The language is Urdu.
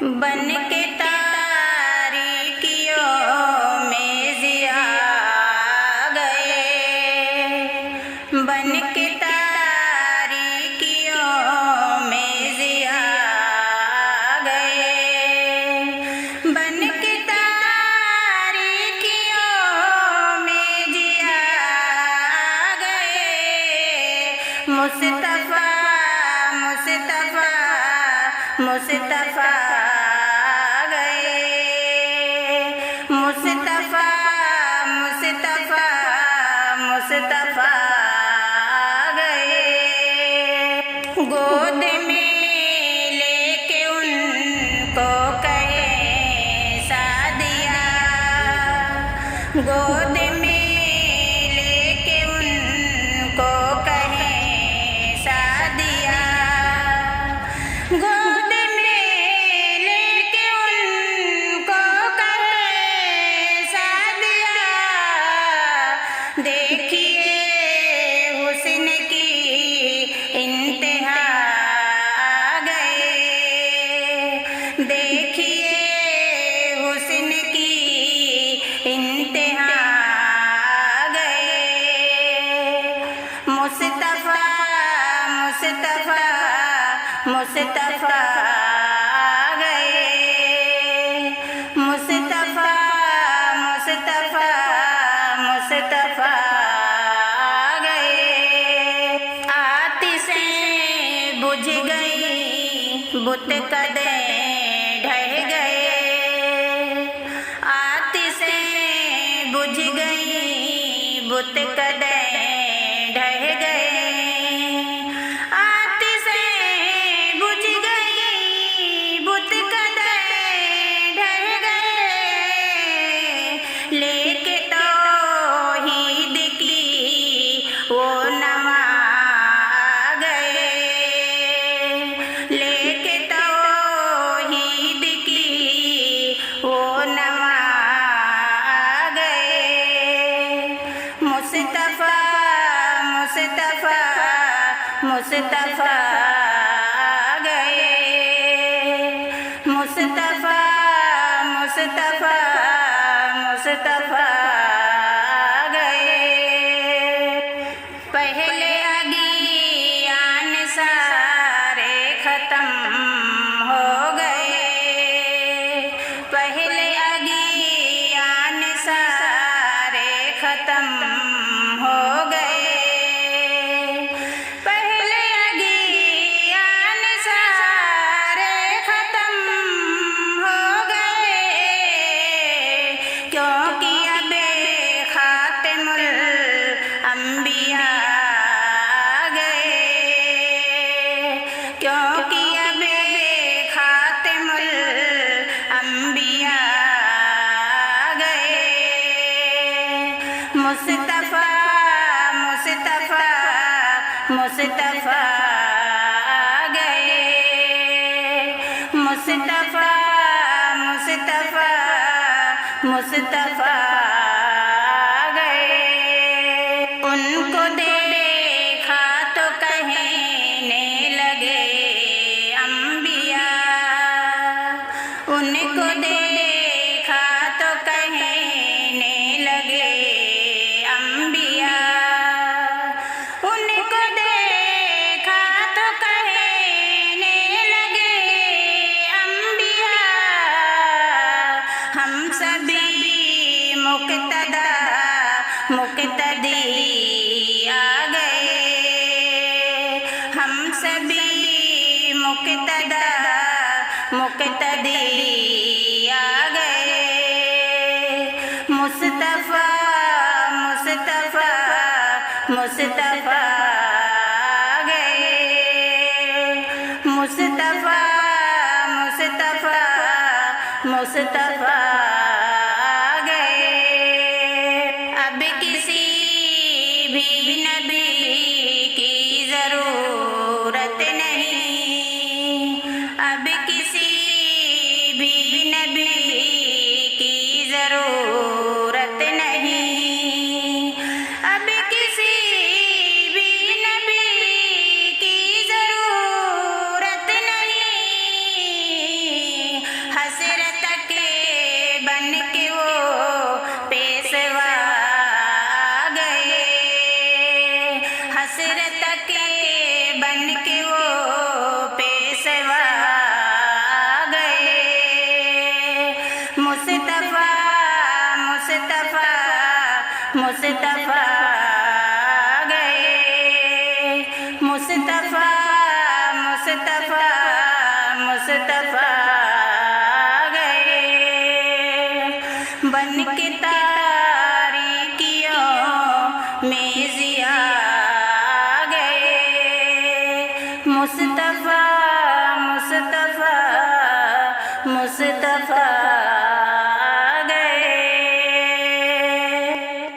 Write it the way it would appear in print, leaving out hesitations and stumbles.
بن کے تاریکیوں میں ضیا گئے، بن کے تاریکیوں میں ضیا گئے، بن کے تاریکیوں میں ضیا گئے۔ مصطفیٰ مصطفیٰ مصطفیٰ گئے، مصطفیٰ مصطفیٰ مصطفیٰ گئے۔ گود میں لے کے ان کو کہیں سعدیہ، گود میں لے کے ان کو کہیں سعدیہ، گود میں لے کے ان کو کہیں سعدیہ۔ دیکھیے حسن کی انتہا گئے، دیکھیے حسن کی انتہا گئے۔ مصطفیٰ مصطفیٰ مصطفیٰ گئے، مصطفیٰ مصطفیٰ مصطفیٰ گئے۔ آتشیں بجھ گئیں، بت کدے ڈھہ گئے، آتشیں بجھ گئیں، بت کدے ڈھہ گئے، آتشیں بجھ گئیں، بت کدے ڈھہ گئے۔ لے کے توحید کی وہ نوا گئے، لے کے توحید کی وہ نوا گئے۔ مصطفیٰ مصطفیٰ مصطفیٰ گئے، مصطفیٰ مصطفیٰ مصطفیٰ گئے۔ پہلے ادیان سارے ختم ہو گئے، پہلے ادیان سارے ختم ہو گئے، پہلے ادیان سارے ختم ہو گئے۔ کیونکہ اب خاتم الانبیاء گئے، کیونکہ اب خاتم الانبیاء گئے۔ مصطفیٰ مصطفیٰ مصطفیٰ گئے، مصطفیٰ مصطفیٰ مصطفیٰ گئے۔ ان کو دیکھا تو کہنے لگے انبیاء، ان کو دیکھا تو کہنے لگے انبیاء، ان کو دیکھا تو کہنے لگے انبیاء۔ ہم سبھی مقتدا مقتدی آ گئے، ہم سبھی مقتدا مقتدی آ گئے۔ مصطفیٰ مصطفیٰ مصطفیٰ گئے، مصطفیٰ مصطفیٰ مصطفیٰ گئے۔ اب کسی بھی نبی کی ضرورت نہیں، اب کسی بھی نبی کی ضرورت نہیں، اب کسی بھی نبی کی ضرورت نہیں۔ مصطفیٰ گئے، مصطفیٰ مصطفیٰ مصطفیٰ گئے، بن کے تاریکیوں میں ضیا